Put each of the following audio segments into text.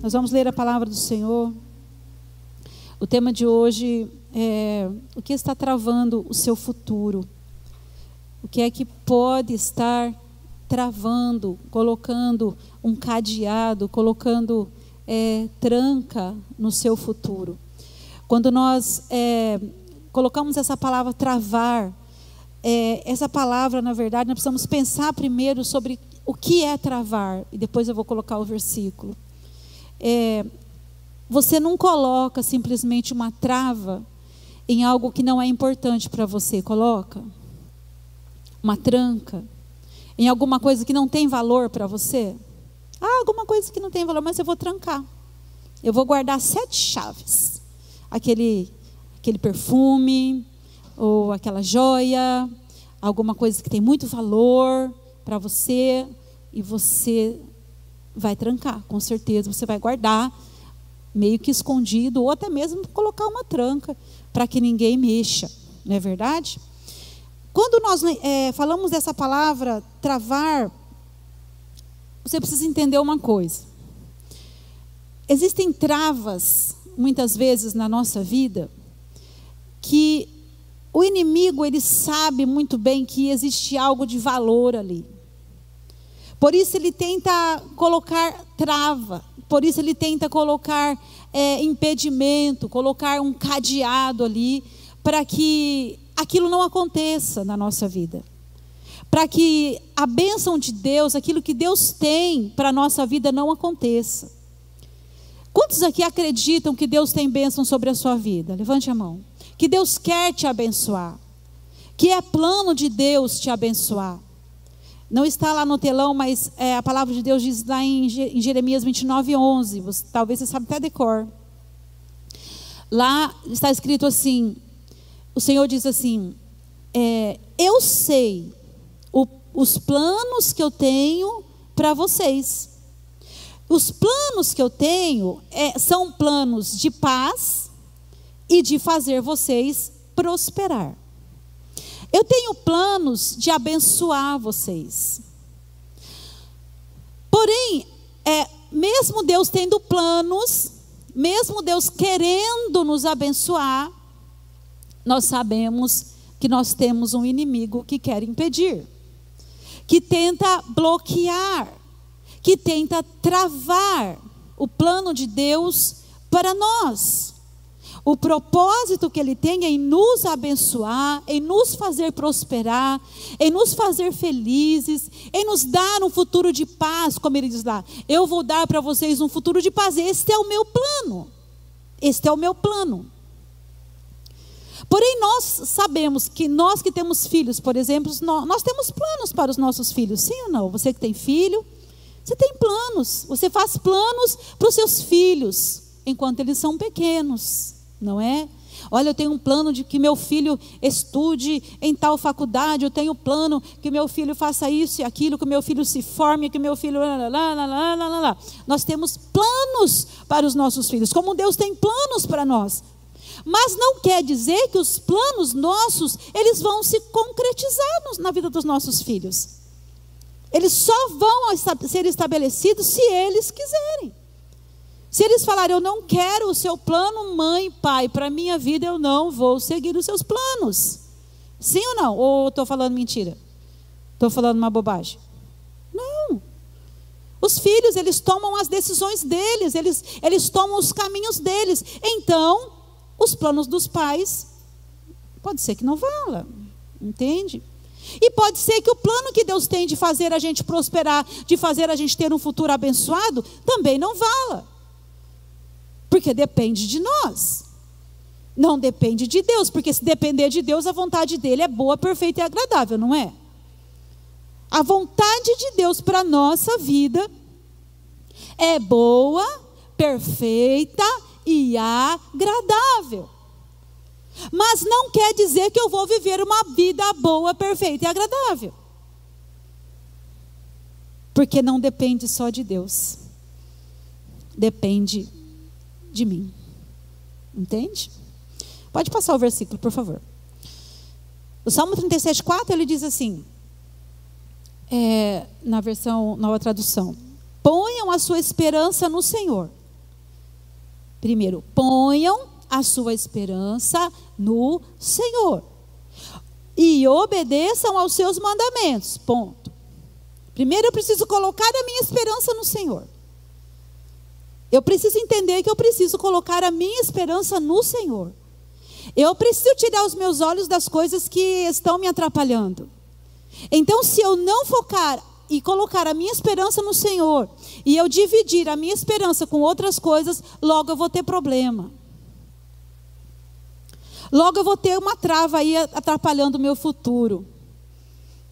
Nós vamos ler a palavra do Senhor. O tema de hoje é o que está travando o seu futuro. O que é que pode estar travando, colocando um cadeado, colocando tranca no seu futuro. Quando nós colocamos essa palavra travar, essa palavra, na verdade, nós precisamos pensar primeiro sobre o que é travar, e depois eu vou colocar o versículo. Você não coloca simplesmente uma trava em algo que não é importante para você, coloca uma tranca em alguma coisa que não tem valor para você. Alguma coisa que não tem valor, mas eu vou trancar. Eu vou guardar 7 chaves. Aquele perfume, ou aquela joia, alguma coisa que tem muito valor para você, e você vai trancar, com certeza. Você vai guardar meio que escondido, ou até mesmo colocar uma tranca para que ninguém mexa, não é verdade? Quando nós falamos dessa palavra travar, você precisa entender uma coisa. Existem travas, muitas vezes na nossa vida, que o inimigo, ele sabe muito bem que existe algo de valor ali. Por isso ele tenta colocar trava, por isso ele tenta colocar impedimento, colocar um cadeado ali, para que aquilo não aconteça na nossa vida. Para que a bênção de Deus, aquilo que Deus tem para a nossa vida não aconteça. Quantos aqui acreditam que Deus tem bênção sobre a sua vida? Levante a mão. Que Deus quer te abençoar. Que é plano de Deus te abençoar. Não está lá no telão, mas a palavra de Deus diz lá em Jeremias 29:11. Talvez você saiba até de cor. Lá está escrito assim, o Senhor diz assim, eu sei os planos que eu tenho para vocês. Os planos que eu tenho são planos de paz e de fazer vocês prosperar. Eu tenho planos de abençoar vocês. Porém, mesmo Deus tendo planos, mesmo Deus querendo nos abençoar, nós sabemos que nós temos um inimigo que quer impedir, que tenta bloquear, que tenta travar o plano de Deus para nós. O propósito que Ele tem é em nos abençoar, em nos fazer prosperar, em nos fazer felizes, em nos dar um futuro de paz, como Ele diz lá. Eu vou dar para vocês um futuro de paz. Este é o meu plano. Este é o meu plano. Porém, nós sabemos que nós que temos filhos, por exemplo, nós temos planos para os nossos filhos. Sim ou não? Você que tem filho, você tem planos. Você faz planos para os seus filhos, enquanto eles são pequenos. Não é? Olha, eu tenho um plano de que meu filho estude em tal faculdade, eu tenho plano que meu filho faça isso e aquilo, que meu filho se forme, que meu filho... Nós temos planos para os nossos filhos, como Deus tem planos para nós. Mas não quer dizer que os planos nossos, eles vão se concretizar na vida dos nossos filhos. Eles só vão ser estabelecidos se eles quiserem. Se eles falarem, eu não quero o seu plano, mãe, pai, para a minha vida, eu não vou seguir os seus planos. Sim ou não? Ou estou falando mentira? Estou falando uma bobagem? Não. Os filhos, eles tomam as decisões deles, eles tomam os caminhos deles. Então, os planos dos pais, pode ser que não vala, entende? E pode ser que o plano que Deus tem de fazer a gente prosperar, de fazer a gente ter um futuro abençoado, também não vala. Porque depende de nós. Não depende de Deus, porque se depender de Deus, a vontade dele é boa, perfeita e agradável, não é? A vontade de Deus para a nossa vida é boa, perfeita e agradável. Mas não quer dizer que eu vou viver uma vida boa, perfeita e agradável. Porque não depende só de Deus. Depende de mim. Entende? Pode passar o versículo, por favor. O Salmo 37:4, ele diz assim, na versão Nova Tradução: ponham a sua esperança no Senhor, Primeiro, ponham a sua esperança no Senhor e obedeçam aos seus mandamentos. Ponto. Primeiro eu preciso colocar a minha esperança no Senhor. Eu preciso entender que eu preciso colocar a minha esperança no Senhor. Eu preciso tirar os meus olhos das coisas que estão me atrapalhando. Então, se eu não focar e colocar a minha esperança no Senhor, e eu dividir a minha esperança com outras coisas, logo eu vou ter problema. Logo eu vou ter uma trava aí atrapalhando o meu futuro,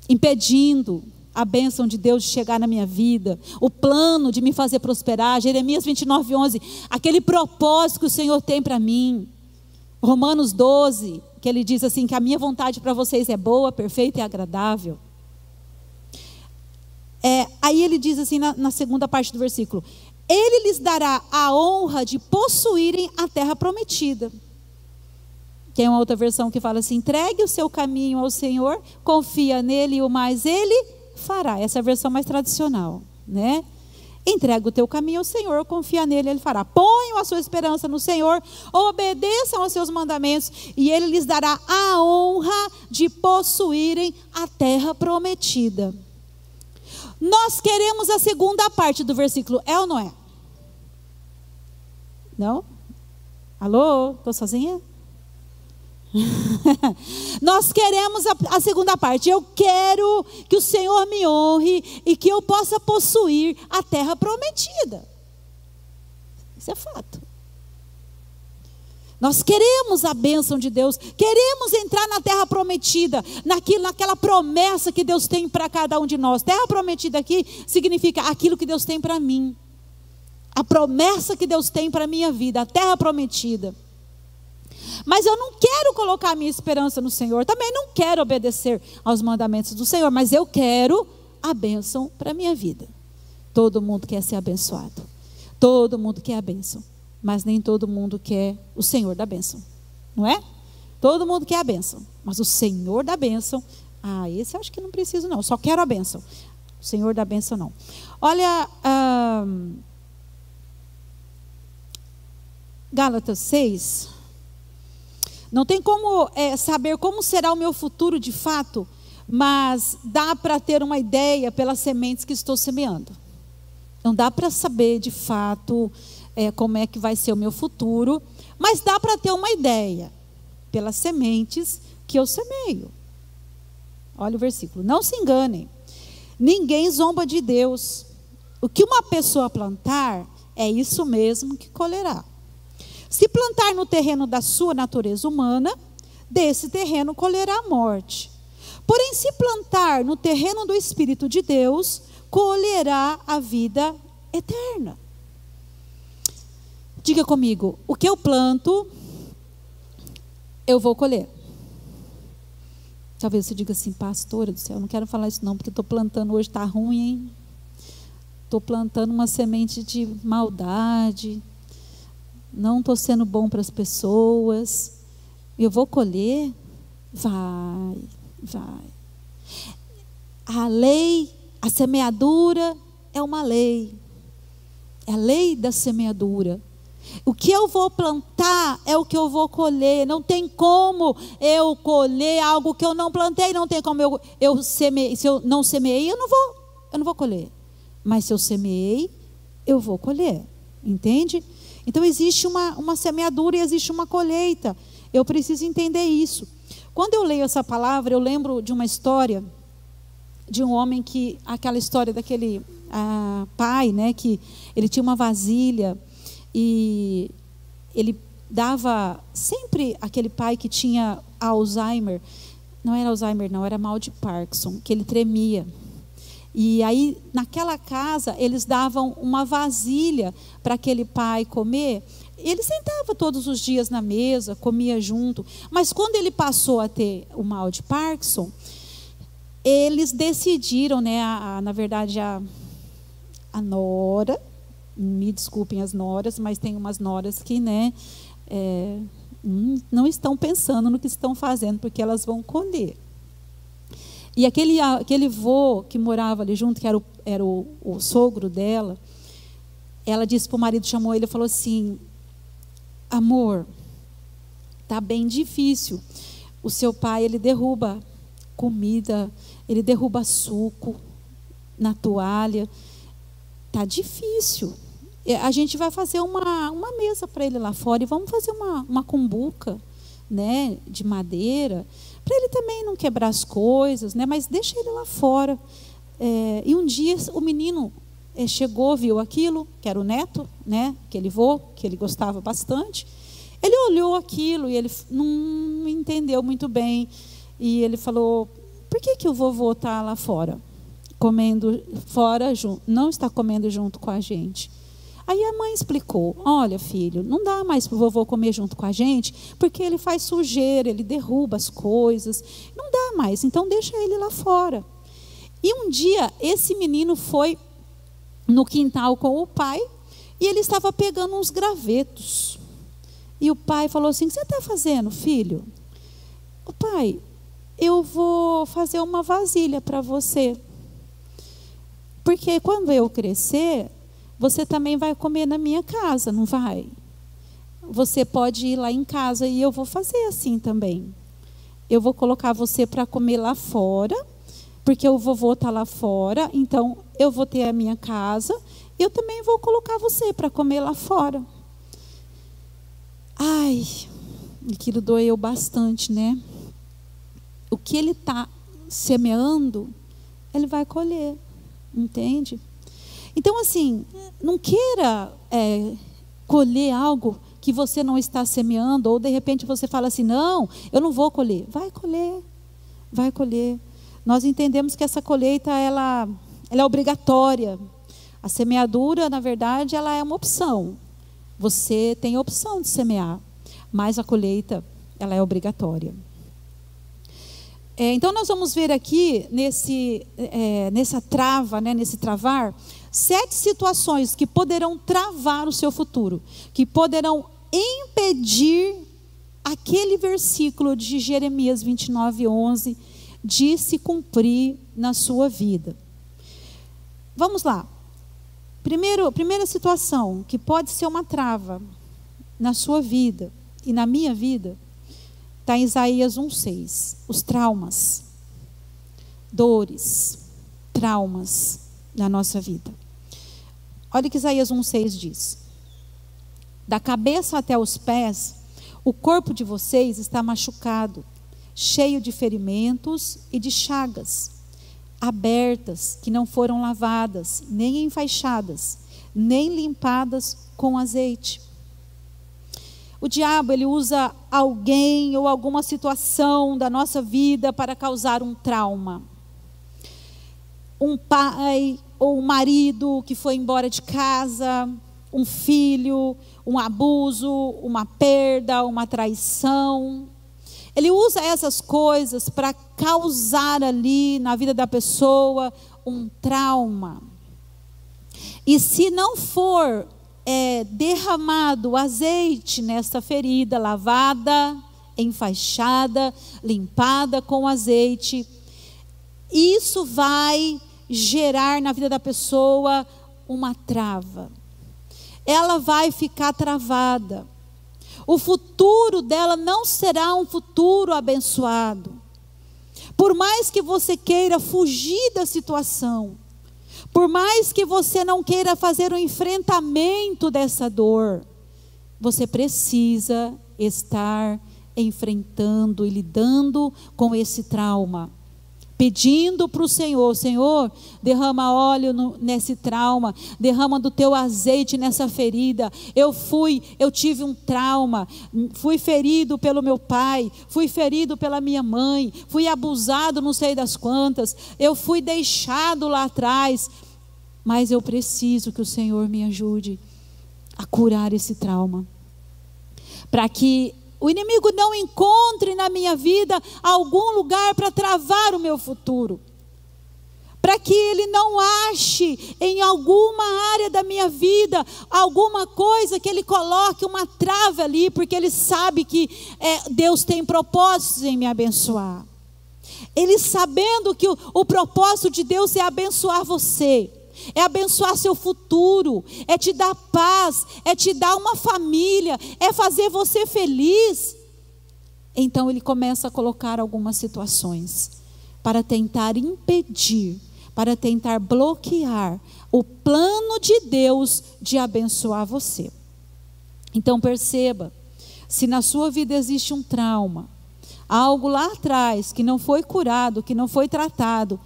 impedindo a bênção de Deus de chegar na minha vida, o plano de me fazer prosperar. Jeremias 29:11, aquele propósito que o Senhor tem para mim. Romanos 12, que ele diz assim, que a minha vontade para vocês é boa, perfeita e agradável. Aí ele diz assim na segunda parte do versículo, ele lhes dará a honra de possuírem a terra prometida. Tem uma outra versão que fala assim, entregue o seu caminho ao Senhor, confia nele e o mais ele fará. Essa é a versão mais tradicional, né? Entrega o teu caminho ao Senhor, confia nele, ele fará. Ponham a sua esperança no Senhor, obedeçam aos seus mandamentos e ele lhes dará a honra de possuírem a terra prometida. Nós queremos a segunda parte do versículo, é ou não é? Não? Alô? Estou sozinha? Nós queremos a segunda parte. Eu quero que o Senhor me honre e que eu possa possuir a terra prometida. Isso é fato. Nós queremos a bênção de Deus, queremos entrar na terra prometida, naquela promessa que Deus tem para cada um de nós. Terra prometida aqui significa aquilo que Deus tem para mim, a promessa que Deus tem para a minha vida, a terra prometida. Mas eu não quero colocar a minha esperança no Senhor, também não quero obedecer aos mandamentos do Senhor, mas eu quero a bênção para a minha vida. Todo mundo quer ser abençoado, todo mundo quer a bênção, mas nem todo mundo quer o Senhor da bênção, não é? Todo mundo quer a bênção, mas o Senhor da bênção, esse eu acho que não preciso não, só quero a bênção. O Senhor da bênção não. Olha, Gálatas 6, não tem como saber como será o meu futuro de fato, mas dá para ter uma ideia pelas sementes que estou semeando. Não dá para saber de fato como é que vai ser o meu futuro, mas dá para ter uma ideia pelas sementes que eu semeio. Olha o versículo, não se enganem, ninguém zomba de Deus. O que uma pessoa plantar, é isso mesmo que colherá. Se plantar no terreno da sua natureza humana, desse terreno colherá a morte. Porém, se plantar no terreno do Espírito de Deus, colherá a vida eterna. Diga comigo, o que eu planto, eu vou colher. Talvez você diga assim, pastora do céu, eu não quero falar isso não, porque estou plantando hoje, está ruim, hein? Estou plantando uma semente de maldade, não estou sendo bom para as pessoas, eu vou colher? Vai. A lei, a semeadura é uma lei, é a lei da semeadura. O que eu vou plantar é o que eu vou colher. Não tem como eu colher algo que eu não plantei, não tem como se eu não semeei, eu não vou colher. Mas se eu semeei, eu vou colher, entende? Então existe uma semeadura e existe uma colheita. Eu preciso entender isso. Quando eu leio essa palavra, eu lembro de uma história de um homem que, aquela história daquele pai, né, que ele tinha uma vasilha e ele dava sempre, aquele pai que tinha Alzheimer, não era Alzheimer não, era mal de Parkinson, que ele tremia. E aí, naquela casa, eles davam uma vasilha para aquele pai comer. Ele sentava todos os dias na mesa, comia junto. Mas quando ele passou a ter o mal de Parkinson, eles decidiram, né, na verdade, a nora, me desculpem as noras, mas tem umas noras que, né, não estão pensando no que estão fazendo, porque elas vão colher. E aquele vô que morava ali junto, que era o sogro dela, ela disse para o marido, chamou ele e falou assim, amor, tá bem difícil. O seu pai, ele derruba comida, ele derruba suco na toalha. Tá difícil. A gente vai fazer uma mesa para ele lá fora e vamos fazer uma cumbuca, né, de madeira, para ele também não quebrar as coisas, né, mas deixa ele lá fora. E um dia o menino chegou, viu aquilo, que era o neto, né, aquele vô, que ele gostava bastante. Ele olhou aquilo e ele não entendeu muito bem. E ele falou: por que o vovô está lá fora? Comendo fora, não está comendo junto com a gente. Aí a mãe explicou: olha, filho, não dá mais para o vovô comer junto com a gente, porque ele faz sujeira, ele derruba as coisas, não dá mais, então deixa ele lá fora. E um dia esse menino foi no quintal com o pai e ele estava pegando uns gravetos. E o pai falou assim: o que você está fazendo, filho? O pai: eu vou fazer uma vasilha para você, porque quando eu crescer, você também vai comer na minha casa, não vai? Você pode ir lá em casa e eu vou fazer assim também. Eu vou colocar você para comer lá fora, porque o vovô está lá fora, então eu vou ter a minha casa, eu também vou colocar você para comer lá fora. Ai, aquilo doeu bastante, né? O que ele está semeando, ele vai colher, entende? Então, assim, não queira colher algo que você não está semeando, ou de repente você fala assim: não, eu não vou colher. Vai colher, vai colher. Nós entendemos que essa colheita, ela é obrigatória. A semeadura, na verdade, ela é uma opção. Você tem a opção de semear, mas a colheita, ela é obrigatória. Então, nós vamos ver aqui, nessa trava, né, nesse travar, 7 situações que poderão travar o seu futuro, que poderão impedir aquele versículo de Jeremias 29:11 de se cumprir na sua vida. Vamos lá. Primeira situação que pode ser uma trava na sua vida e na minha vida, está em Isaías 1:6. Os traumas, dores, traumas na nossa vida. Olha o que Isaías 1:6 diz: da cabeça até os pés, o corpo de vocês está machucado, cheio de ferimentos e de chagas, abertas, que não foram lavadas, nem enfaixadas, nem limpadas com azeite. O diabo, ele usa alguém ou alguma situação da nossa vida para causar um trauma. Um pai ou um marido que foi embora de casa, um filho, um abuso, uma perda, uma traição. Ele usa essas coisas para causar ali na vida da pessoa um trauma. E se não for derramado azeite nessa ferida, lavada, enfaixada, limpada com azeite, isso vai gerar na vida da pessoa uma trava. Ela vai ficar travada. O futuro dela não será um futuro abençoado. Por mais que você queira fugir da situação, por mais que você não queira fazer um enfrentamento dessa dor, você precisa estar enfrentando e lidando com esse trauma. Pedindo para o Senhor: Senhor, derrama óleo nesse trauma, derrama do teu azeite nessa ferida. Eu tive um trauma, fui ferido pelo meu pai, fui ferido pela minha mãe, fui abusado não sei das quantas, eu fui deixado lá atrás, mas eu preciso que o Senhor me ajude a curar esse trauma, para que o inimigo não encontre na minha vida algum lugar para travar o meu futuro. Para que ele não ache em alguma área da minha vida alguma coisa que ele coloque uma trava ali, porque ele sabe que Deus tem propósitos em me abençoar. Ele sabendo que o propósito de Deus é abençoar você. é abençoar seu futuro, é te dar paz, é te dar uma família, é fazer você feliz. Então ele começa a colocar algumas situações para tentar impedir, para tentar bloquear o plano de Deus de abençoar você. Então perceba, se na sua vida existe um trauma, algo lá atrás que não foi curado, que não foi tratado,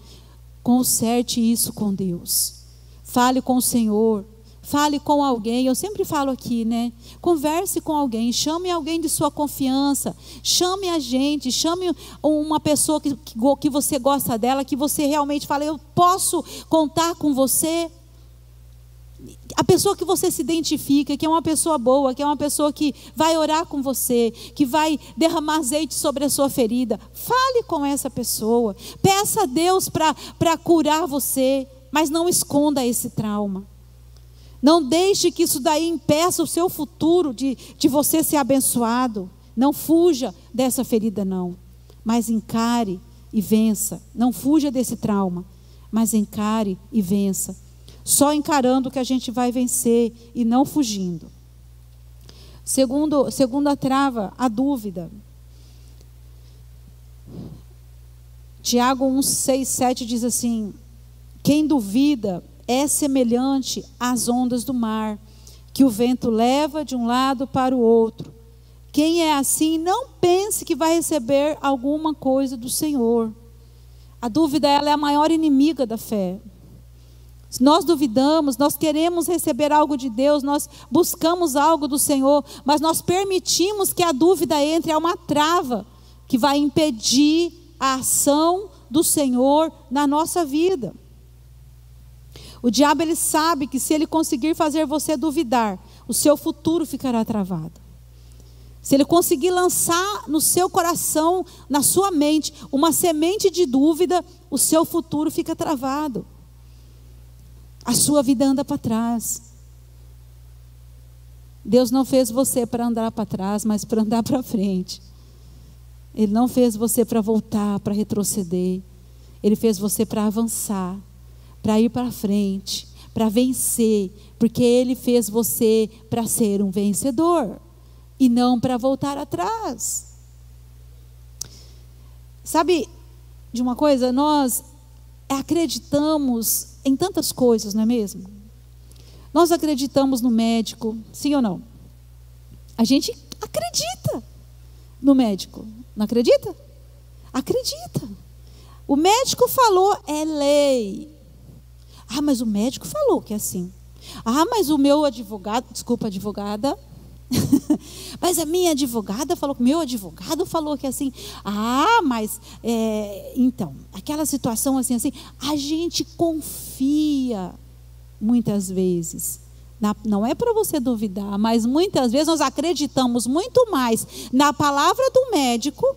conserte isso com Deus. Fale com o Senhor, fale com alguém. Eu sempre falo aqui, né? Converse com alguém, chame alguém de sua confiança, chame a gente, chame uma pessoa que você gosta dela, que você realmente fala, eu posso contar com você. A pessoa que você se identifica, que é uma pessoa boa, que é uma pessoa que vai orar com você, que vai derramar azeite sobre a sua ferida, fale com essa pessoa, peça a Deus para curar você, mas não esconda esse trauma. Não deixe que isso daí impeça o seu futuro de você ser abençoado. Não fuja dessa ferida não, mas encare e vença. Não fuja desse trauma, mas encare e vença. Só encarando que a gente vai vencer e não fugindo. Segunda trava, a dúvida. Tiago 1, 6, 7 diz assim: quem duvida é semelhante às ondas do mar, que o vento leva de um lado para o outro. Quem é assim, não pense que vai receber alguma coisa do Senhor. A dúvida, ela é a maior inimiga da fé. Se nós duvidamos, nós queremos receber algo de Deus, nós buscamos algo do Senhor, mas nós permitimos que a dúvida entre, é uma trava que vai impedir a ação do Senhor na nossa vida. O diabo, ele sabe que se ele conseguir fazer você duvidar, o seu futuro ficará travado. Se ele conseguir lançar no seu coração, na sua mente, uma semente de dúvida, o seu futuro fica travado. A sua vida anda para trás. Deus não fez você para andar para trás, mas para andar para frente. Ele não fez você para voltar, para retroceder. Ele fez você para avançar, para ir para frente, para vencer, porque Ele fez você para ser um vencedor e não para voltar atrás. Sabe de uma coisa? Nós acreditamos em tantas coisas, não é mesmo? Nós acreditamos no médico, sim ou não? A gente acredita no médico, não acredita? Acredita. O médico falou, é lei. Ah, mas o médico falou que é assim. Ah, mas o meu advogado, desculpa, advogada, mas a minha advogada falou, meu advogado falou que é assim. Ah, mas então, aquela situação assim, a gente confia muitas vezes. Não é para você duvidar, mas muitas vezes nós acreditamos muito mais na palavra do médico,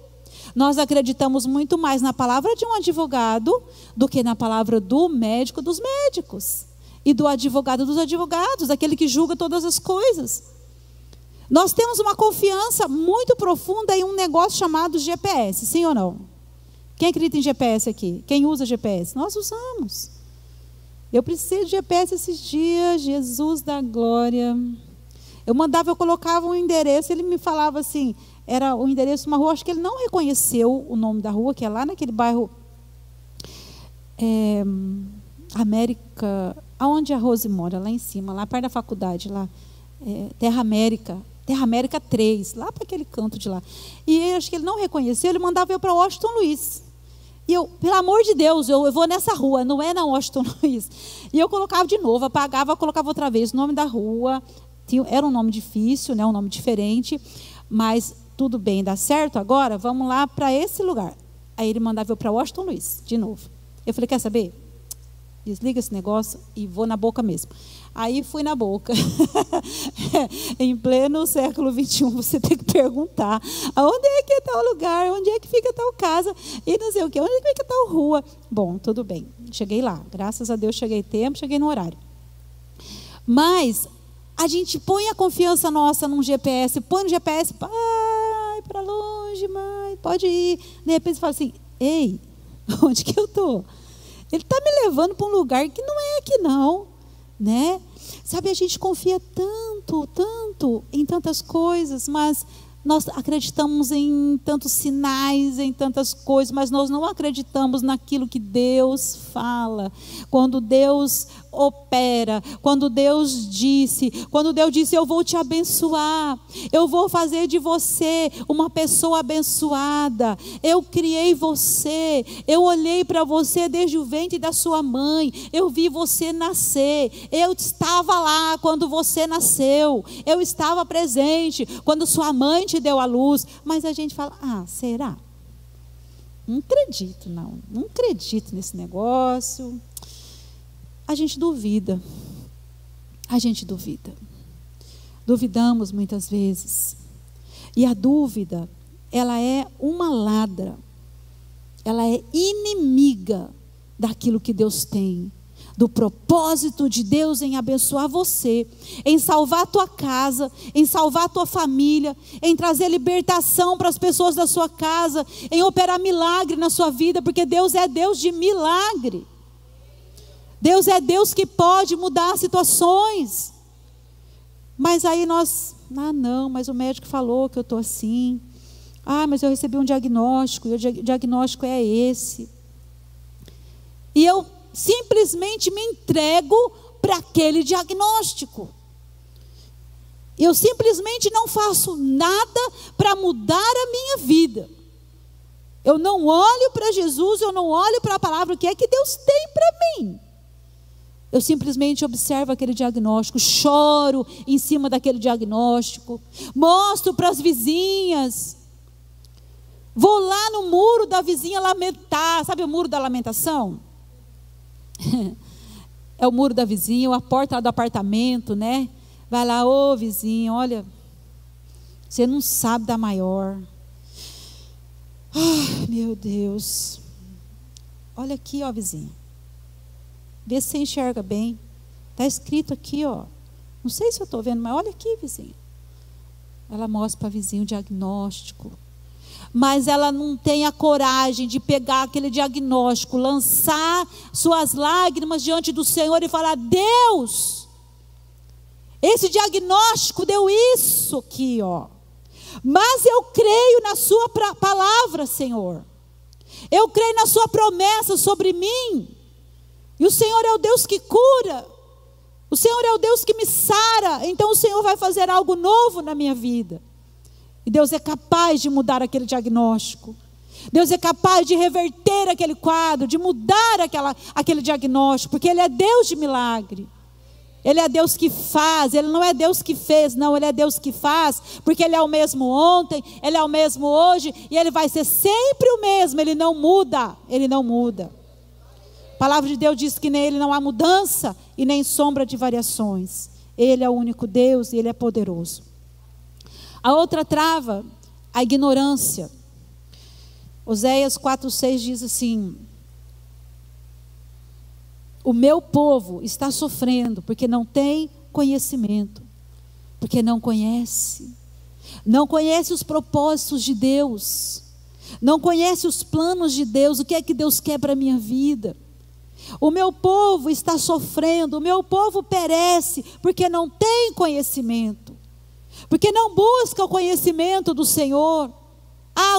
nós acreditamos muito mais na palavra de um advogado do que na palavra do médico dos médicos e do advogado dos advogados, aquele que julga todas as coisas. Nós temos uma confiança muito profunda em um negócio chamado GPS, sim ou não? Quem acredita em GPS aqui? Quem usa GPS? Nós usamos. Eu precisei de GPS esses dias, Jesus da glória. Eu colocava um endereço, ele me falava assim, era o endereço de uma rua, acho que ele não reconheceu o nome da rua, que é lá naquele bairro América, aonde a Rose mora, lá em cima, lá perto da faculdade, lá, Terra América 3, lá para aquele canto de lá. E eu acho que ele não reconheceu, ele mandava eu para Washington Luiz. E eu, pelo amor de Deus, eu vou nessa rua, não é na Washington Luiz. E eu colocava de novo, apagava, colocava outra vez o nome da rua. Era um nome difícil, né, um nome diferente, mas tudo bem, dá certo agora? Vamos lá para esse lugar. Aí ele mandava eu para Washington Luiz, de novo. Eu falei, quer saber? Desliga esse negócio e vou na Boca mesmo. Aí fui na Boca. Em pleno século XXI, você tem que perguntar aonde é que é tal lugar, onde é que fica tal casa, e não sei o que, onde é que fica tal rua. Bom, tudo bem, cheguei lá. Graças a Deus cheguei tempo, cheguei no horário. Mas a gente põe a confiança nossa num GPS, põe no GPS, vai para longe, mãe, pode ir. De repente você fala assim, ei, onde que eu estou? Ele está me levando para um lugar que não é que não, né? Sabe, a gente confia tanto em tantas coisas, mas nós acreditamos em tantos sinais, em tantas coisas, mas nós não acreditamos naquilo que Deus fala. Quando Deus opera, quando Deus disse, eu vou te abençoar, eu vou fazer de você uma pessoa abençoada, eu criei você, eu olhei para você desde o ventre da sua mãe, eu vi você nascer, eu estava lá quando você nasceu, eu estava presente quando sua mãe te deu a luz. Mas a gente fala, será? Não acredito nesse negócio. A gente duvida, duvidamos muitas vezes, e a dúvida, ela é uma ladra, ela é inimiga daquilo que Deus tem, do propósito de Deus em abençoar você, em salvar a tua casa, em salvar a tua família, em trazer libertação para as pessoas da sua casa, em operar milagre na sua vida, porque Deus é Deus de milagre. Deus é Deus que pode mudar situações. Mas aí nós, mas o médico falou que eu estou assim. Mas eu recebi um diagnóstico, e o diagnóstico é esse. E eu simplesmente me entrego para aquele diagnóstico. Eu simplesmente não faço nada para mudar a minha vida. Eu não olho para Jesus, eu não olho para a palavra, o que é que Deus tem para mim. Eu simplesmente observo aquele diagnóstico, choro em cima daquele diagnóstico, mostro para as vizinhas, vou lá no muro da vizinha lamentar. Sabe o muro da lamentação? É o muro da vizinha, ou a porta do apartamento, né? Vai lá, vizinho, olha, você não sabe da maior. Meu Deus, olha aqui, vizinha. Vê se você enxerga bem. Está escrito aqui, não sei se eu estou vendo, mas olha aqui, vizinha. Ela mostra para a vizinha o diagnóstico. Mas ela não tem a coragem de pegar aquele diagnóstico, lançar suas lágrimas diante do Senhor e falar: Deus, esse diagnóstico deu isso aqui, mas eu creio na sua palavra, Senhor. Eu creio na sua promessa sobre mim. E o Senhor é o Deus que cura, o Senhor é o Deus que me sara, então o Senhor vai fazer algo novo na minha vida. E Deus é capaz de mudar aquele diagnóstico, Deus é capaz de reverter aquele quadro, de mudar aquele diagnóstico, porque Ele é Deus de milagre, Ele é Deus que faz, Ele não é Deus que fez, não, Ele é Deus que faz, porque Ele é o mesmo ontem, Ele é o mesmo hoje, e Ele vai ser sempre o mesmo, Ele não muda, Ele não muda. A palavra de Deus diz que nele não há mudança e nem sombra de variações. Ele é o único Deus e Ele é poderoso. A outra trava, a ignorância. Oséias 4:6 diz assim: o meu povo está sofrendo porque não tem conhecimento, porque não conhece os propósitos de Deus, não conhece os planos de Deus, o que é que Deus quer para a minha vida. O meu povo está sofrendo, o meu povo perece, porque não tem conhecimento, porque não busca o conhecimento do Senhor.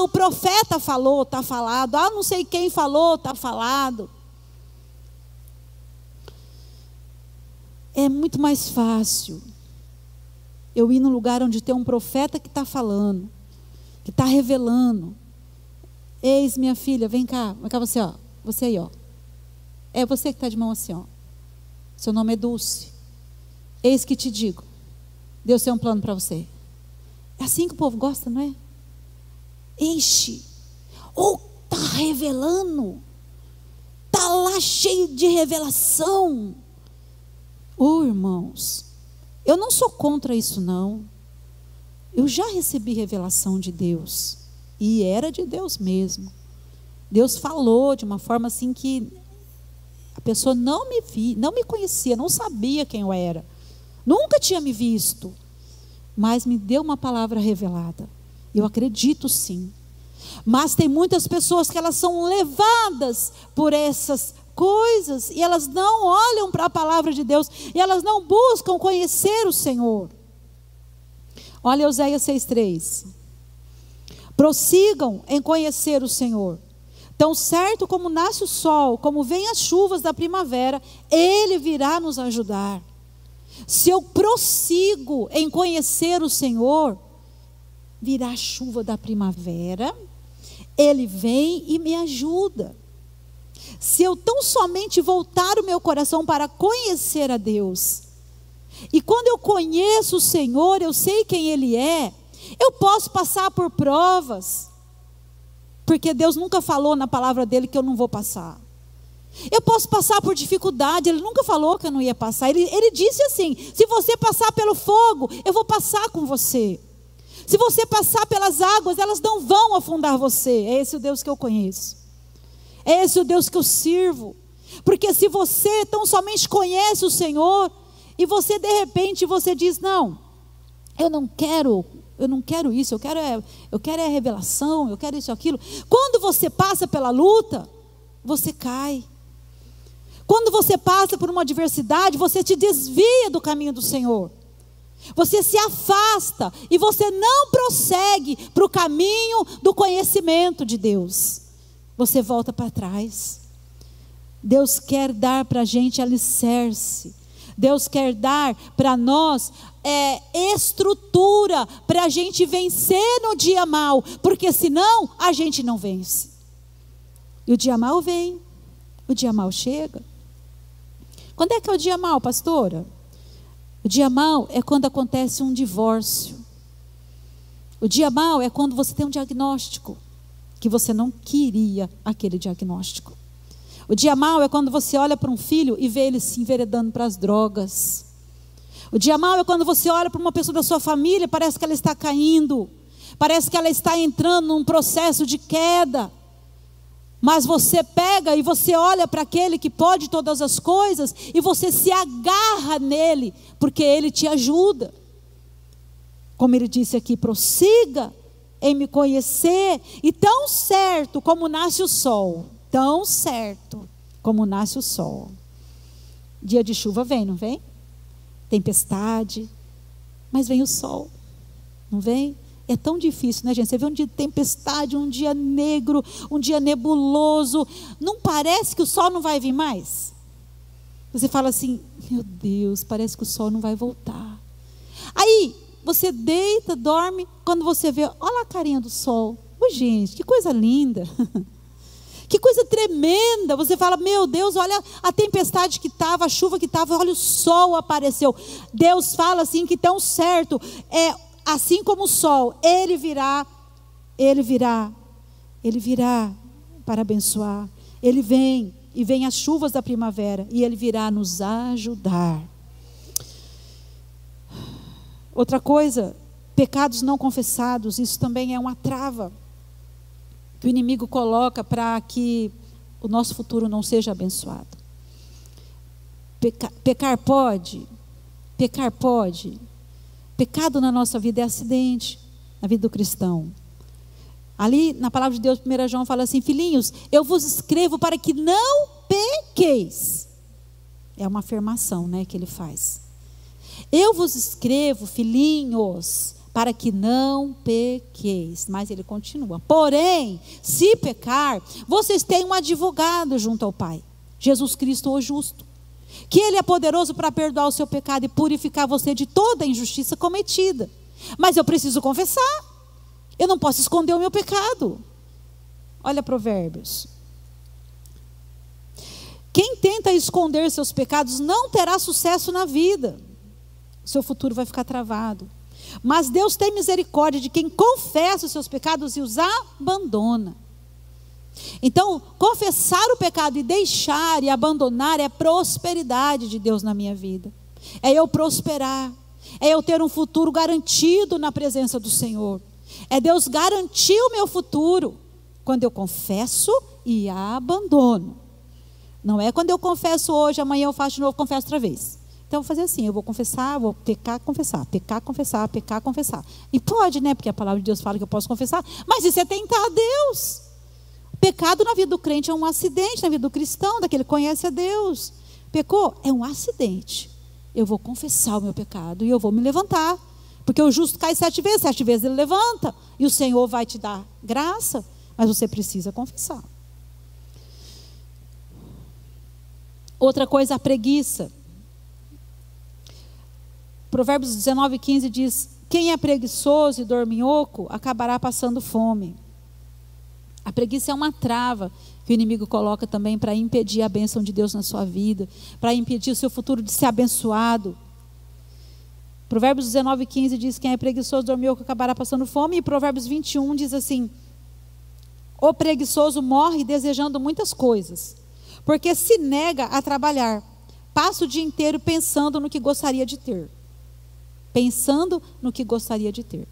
O profeta falou, está falado. Não sei quem falou, está falado. É muito mais fácil eu ir num lugar onde tem um profeta que está falando, que está revelando. Eis, minha filha, vem cá você, você aí, é você que está de mão assim, seu nome é Dulce, eis que te digo, Deus tem um plano para você. É assim que o povo gosta, não é? Enche, está revelando, está lá cheio de revelação. Irmãos, eu não sou contra isso não, eu já recebi revelação de Deus, e era de Deus mesmo. Deus falou de uma forma assim que a pessoa não me conhecia, não sabia quem eu era, nunca tinha me visto, mas me deu uma palavra revelada. Eu acredito sim, mas tem muitas pessoas que elas são levadas por essas coisas e elas não olham para a palavra de Deus, e elas não buscam conhecer o Senhor. Olha Oséias 6,3. Prossigam em conhecer o Senhor. Tão certo como nasce o sol, como vêm as chuvas da primavera, Ele virá nos ajudar. Se eu prossigo em conhecer o Senhor, virá a chuva da primavera, Ele vem e me ajuda. Se eu tão somente voltar o meu coração para conhecer a Deus, e quando eu conheço o Senhor, eu sei quem Ele é, eu posso passar por provas, porque Deus nunca falou na palavra dele que eu não vou passar. Eu posso passar por dificuldade, Ele nunca falou que eu não ia passar. Ele disse assim: se você passar pelo fogo, eu vou passar com você. Se você passar pelas águas, elas não vão afundar você. É esse o Deus que eu conheço. É esse o Deus que eu sirvo. Porque se você tão somente conhece o Senhor, e você de repente você diz: não, eu não quero isso, eu quero a revelação, eu quero isso, aquilo. Quando você passa pela luta, você cai. Quando você passa por uma adversidade, você te desvia do caminho do Senhor. Você se afasta e você não prossegue para o caminho do conhecimento de Deus. Você volta para trás. Deus quer dar para a gente alicerce. Deus quer dar para nós estrutura para a gente vencer no dia mau, porque senão a gente não vence. E o dia mau vem, o dia mau chega. Quando é que é o dia mau, pastora? O dia mau é quando acontece um divórcio. O dia mau é quando você tem um diagnóstico que você não queria aquele diagnóstico. O dia mau é quando você olha para um filho e vê ele se enveredando para as drogas. O dia mau é quando você olha para uma pessoa da sua família, parece que ela está caindo, parece que ela está entrando num processo de queda. Mas você pega e você olha para aquele que pode todas as coisas e você se agarra nele, porque ele te ajuda. Como ele disse aqui: prossiga em me conhecer, e tão certo como nasce o sol, tão certo como nasce o sol. Dia de chuva vem, não vem? Tempestade, mas vem o sol, não vem? É tão difícil, né, gente? Você vê um dia de tempestade, um dia negro, um dia nebuloso, não parece que o sol não vai vir mais? Você fala assim: meu Deus, parece que o sol não vai voltar. Aí você deita, dorme, quando você vê, olha a carinha do sol. Ô, gente, que coisa linda. Que coisa tremenda. Você fala: meu Deus, olha a tempestade que estava, a chuva que estava, olha o sol apareceu. Deus fala assim que tão certo, assim como o sol, Ele virá para abençoar. Ele vem, e vem as chuvas da primavera, e Ele virá nos ajudar. Outra coisa, pecados não confessados, isso também é uma trava que o inimigo coloca para que o nosso futuro não seja abençoado. Pecar pode. Pecado na nossa vida é acidente, na vida do cristão. Ali na palavra de Deus, 1 João fala assim: filhinhos, eu vos escrevo para que não pequeis. É uma afirmação, né, que ele faz. Eu vos escrevo, filhinhos, para que não pequeis. Mas ele continua: porém, se pecar, vocês têm um advogado junto ao Pai, Jesus Cristo o justo, que Ele é poderoso para perdoar o seu pecado e purificar você de toda a injustiça cometida. Mas eu preciso confessar, eu não posso esconder o meu pecado. Olha Provérbios: quem tenta esconder seus pecados não terá sucesso na vida, seu futuro vai ficar travado. Mas Deus tem misericórdia de quem confessa os seus pecados e os abandona. Então, confessar o pecado e deixar e abandonar é prosperidade de Deus na minha vida. É eu prosperar, é eu ter um futuro garantido na presença do Senhor. É Deus garantir o meu futuro quando eu confesso e abandono. Não é quando eu confesso hoje, amanhã eu faço de novo, confesso outra vez. Então eu vou fazer assim: eu vou confessar, vou pecar, confessar, pecar, confessar, pecar, confessar. E pode, né? Porque a palavra de Deus fala que eu posso confessar, mas isso é tentar a Deus. Pecado na vida do crente é um acidente, na vida do cristão, daquele que conhece a Deus. Pecou? É um acidente. Eu vou confessar o meu pecado e eu vou me levantar. Porque o justo cai 7 vezes ele levanta. E o Senhor vai te dar graça, mas você precisa confessar. Outra coisa, a preguiça. Provérbios 19:15 diz: quem é preguiçoso e dorminhoco acabará passando fome. A preguiça é uma trava que o inimigo coloca também para impedir a bênção de Deus na sua vida, para impedir o seu futuro de ser abençoado. Provérbios 19:15 diz: quem é preguiçoso e dorminhoco acabará passando fome. E Provérbios 21 diz assim: o preguiçoso morre desejando muitas coisas, porque se nega a trabalhar, passa o dia inteiro pensando no que gostaria de ter. Pensando no que gostaria de ter,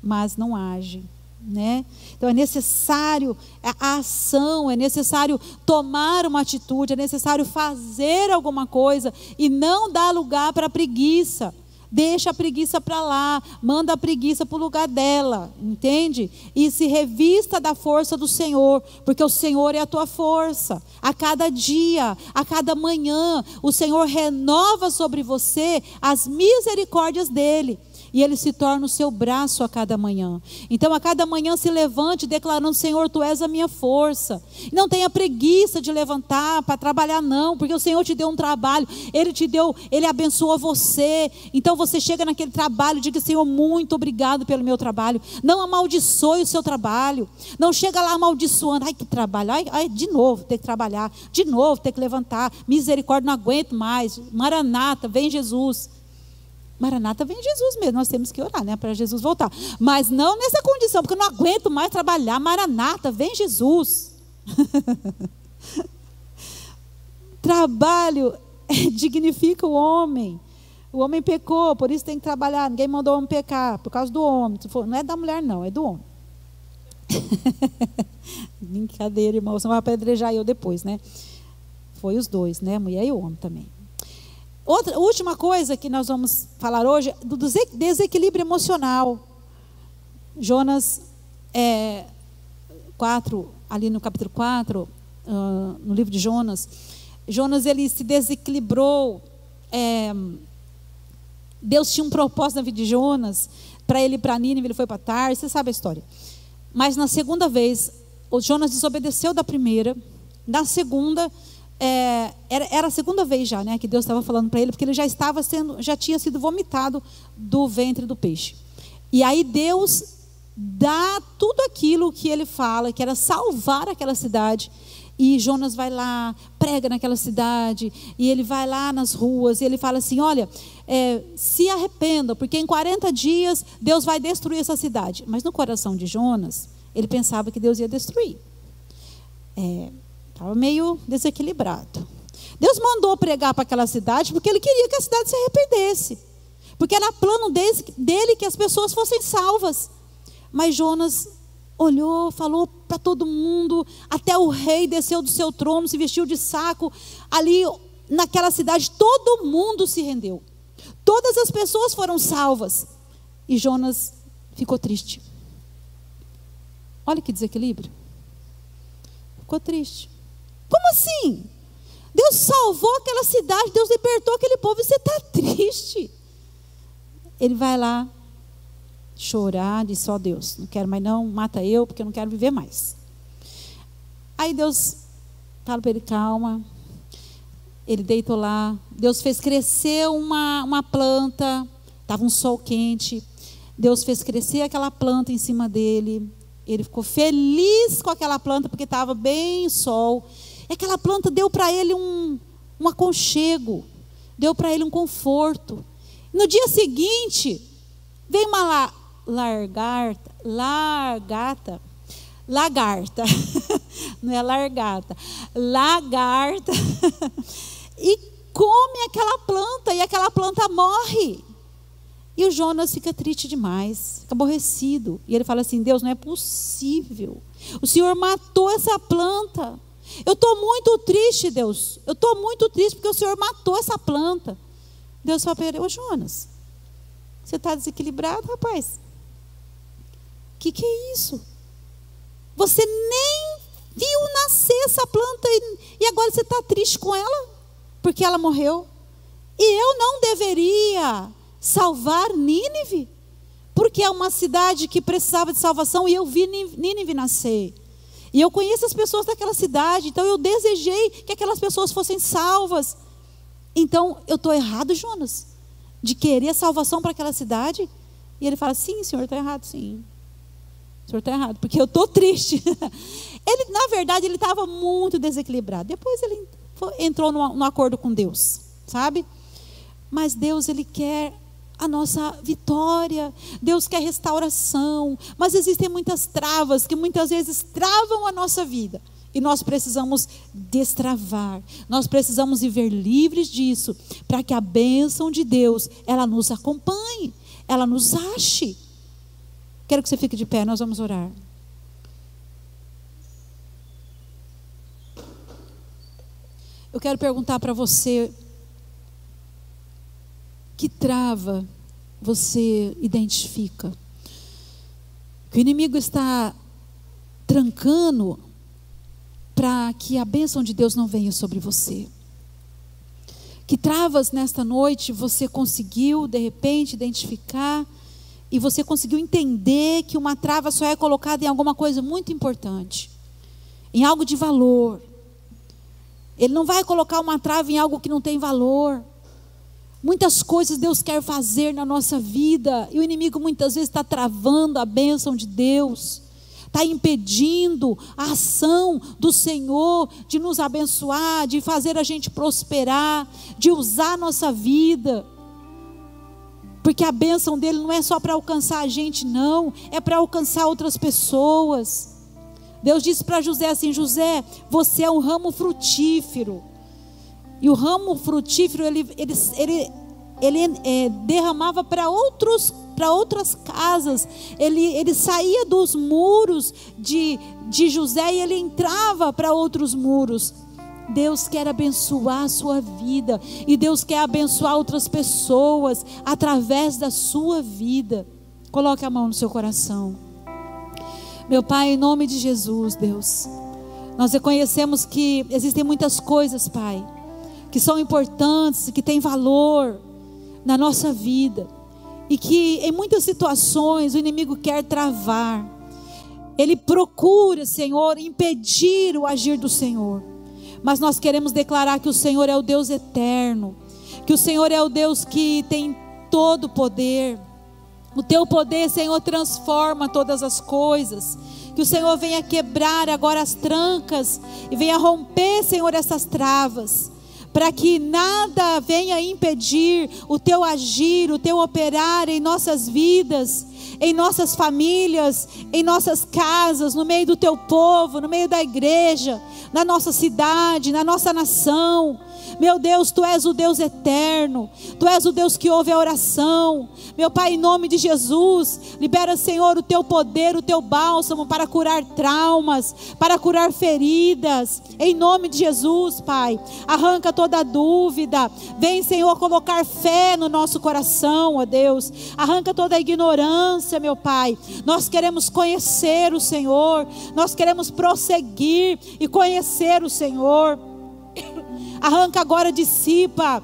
mas não age, né? Então é necessário a ação, é necessário tomar uma atitude, é necessário fazer alguma coisa e não dar lugar para a preguiça. Deixa a preguiça para lá, manda a preguiça para o lugar dela, entende? E se revista da força do Senhor, porque o Senhor é a tua força. A cada dia, a cada manhã, o Senhor renova sobre você as misericórdias dele. E ele se torna o seu braço a cada manhã. Então a cada manhã se levante declarando: Senhor, tu és a minha força. Não tenha preguiça de levantar para trabalhar não, porque o Senhor te deu um trabalho, Ele abençoou você. Então você chega naquele trabalho e diga: Senhor, muito obrigado pelo meu trabalho. Não amaldiçoe o seu trabalho. Não chega lá amaldiçoando: ai que trabalho, ai de novo ter que trabalhar, de novo ter que levantar, misericórdia, não aguento mais. Maranata, vem Jesus. Maranata, vem Jesus mesmo, nós temos que orar, né, para Jesus voltar, mas não nessa condição, porque eu não aguento mais trabalhar. Maranata, vem Jesus. Trabalho dignifica o homem pecou, por isso tem que trabalhar. Ninguém mandou o homem pecar, por causa do homem. Não é da mulher não, é do homem. Brincadeira, irmão, você vai apedrejar eu depois, né? Foi os dois, né, a mulher e o homem também. Última coisa que nós vamos falar hoje é do desequilíbrio emocional. Jonas 4, ali no capítulo 4, no livro de Jonas, ele se desequilibrou. Deus tinha um propósito na vida de Jonas, para ele ir para Nínive, ele foi para Tarsis, você sabe a história. Mas na segunda vez, o Jonas desobedeceu da primeira, na segunda... era a segunda vez já, né, que Deus estava falando para ele, porque ele já tinha sido vomitado do ventre do peixe. E aí Deus dá tudo aquilo que ele fala, que era salvar aquela cidade. E Jonas vai lá, prega naquela cidade, e ele vai lá nas ruas, e ele fala assim: olha, se arrependam, porque em 40 dias Deus vai destruir essa cidade. Mas no coração de Jonas, ele pensava que Deus ia destruir. Estava meio desequilibrado. Deus mandou pregar para aquela cidade porque ele queria que a cidade se arrependesse, porque era plano dele que as pessoas fossem salvas. Mas Jonas olhou, falou para todo mundo, até o rei desceu do seu trono, se vestiu de saco. Ali naquela cidade todo mundo se rendeu, todas as pessoas foram salvas, e Jonas ficou triste. Olha que desequilíbrio. Ficou triste. Como assim? Deus salvou aquela cidade, Deus libertou aquele povo e você está triste. Ele vai lá chorar, disse: ó Deus, não quero mais não, mata eu, porque eu não quero viver mais. Aí Deus fala para ele: calma. Ele deitou lá, Deus fez crescer uma planta, estava um sol quente, Deus fez crescer aquela planta em cima dele, ele ficou feliz com aquela planta, porque estava bem sol. E aquela planta deu para ele um aconchego, deu para ele um conforto. No dia seguinte, veio uma lagarta, não é largata, lagarta, e come aquela planta, e aquela planta morre. E o Jonas fica triste demais, fica aborrecido, e ele fala assim: Deus, não é possível, o Senhor matou essa planta. Eu estou muito triste, Deus. Eu estou muito triste porque o Senhor matou essa planta. Deus fala para ele: ô Jonas, você está desequilibrado, rapaz? Que é isso? Você nem viu nascer essa planta e agora você está triste com ela, porque ela morreu. E eu não deveria salvar Nínive, porque é uma cidade que precisava de salvação, e eu vi Nínive nascer. E eu conheço as pessoas daquela cidade, então eu desejei que aquelas pessoas fossem salvas. Então eu estou errado, Jonas, de querer salvação para aquela cidade? E ele fala, sim, senhor, está errado, sim. O senhor está errado, porque eu estou triste. Ele, na verdade, ele estava muito desequilibrado. Depois ele entrou no acordo com Deus, sabe? Mas Deus, Ele quer a nossa vitória. Deus quer restauração. Mas existem muitas travas que muitas vezes travam a nossa vida. E nós precisamos destravar. Nós precisamos viver livres disso, para que a bênção de Deus, ela nos acompanhe, ela nos ache. Quero que você fique de pé, nós vamos orar. Eu quero perguntar para você, que trava você identifica? Que o inimigo está trancando para que a bênção de Deus não venha sobre você? Que travas nesta noite você conseguiu de repente identificar e você conseguiu entender que uma trava só é colocada em alguma coisa muito importante, em algo de valor? Ele não vai colocar uma trava em algo que não tem valor. Muitas coisas Deus quer fazer na nossa vida, e o inimigo muitas vezes está travando a bênção de Deus, está impedindo a ação do Senhor de nos abençoar, de fazer a gente prosperar, de usar a nossa vida. Porque a bênção dele não é só para alcançar a gente, não, é para alcançar outras pessoas. Deus disse para José assim: José, você é um ramo frutífero. E o ramo frutífero, ele derramava para outras casas. Ele saía dos muros de José e ele entrava para outros muros. Deus quer abençoar a sua vida, e Deus quer abençoar outras pessoas através da sua vida. Coloque a mão no seu coração. Meu Pai, em nome de Jesus, Deus, nós reconhecemos que existem muitas coisas, Pai, que são importantes, que têm valor na nossa vida, e que em muitas situações o inimigo quer travar. Ele procura, Senhor, impedir o agir do Senhor. Mas nós queremos declarar que o Senhor é o Deus eterno, que o Senhor é o Deus que tem todo o poder. O teu poder, Senhor, transforma todas as coisas. Que o Senhor venha quebrar agora as trancas e venha romper, Senhor, essas travas, para que nada venha impedir o teu agir, o teu operar em nossas vidas, em nossas famílias, em nossas casas, no meio do teu povo, no meio da igreja, na nossa cidade, na nossa nação. Meu Deus, Tu és o Deus eterno, Tu és o Deus que ouve a oração. Meu Pai, em nome de Jesus, libera, Senhor, o Teu poder, o Teu bálsamo para curar traumas, para curar feridas, em nome de Jesus, Pai. Arranca toda dúvida, vem, Senhor, colocar fé no nosso coração, ó Deus. Arranca toda a ignorância, meu Pai. Nós queremos conhecer o Senhor, nós queremos prosseguir e conhecer o Senhor. Arranca agora, dissipa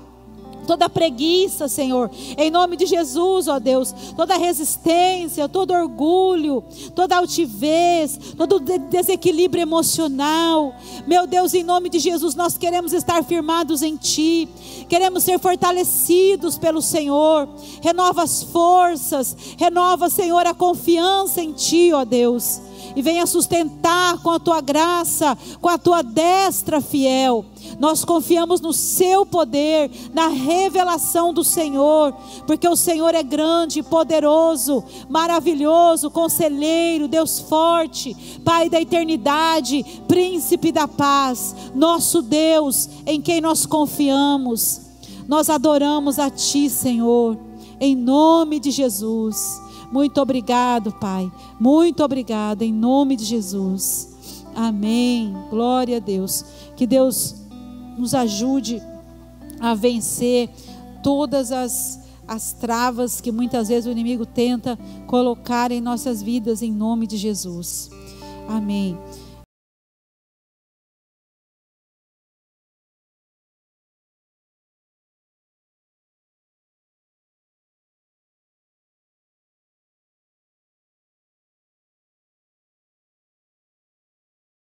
toda preguiça, Senhor, em nome de Jesus, ó Deus, toda resistência, todo orgulho, toda altivez, todo desequilíbrio emocional. Meu Deus, em nome de Jesus, nós queremos estar firmados em Ti, queremos ser fortalecidos pelo Senhor. Renova as forças, renova, Senhor, a confiança em Ti, ó Deus, e venha sustentar com a Tua graça, com a Tua destra fiel. Nós confiamos no Seu poder, na revelação do Senhor, porque o Senhor é grande, poderoso, maravilhoso, conselheiro, Deus forte, Pai da eternidade, príncipe da paz, nosso Deus, em quem nós confiamos. Nós adoramos a Ti, Senhor, em nome de Jesus. Muito obrigado, Pai, muito obrigado, em nome de Jesus. Amém, glória a Deus. Que Deus nos ajude a vencer todas as travas que muitas vezes o inimigo tenta colocar em nossas vidas, em nome de Jesus. Amém.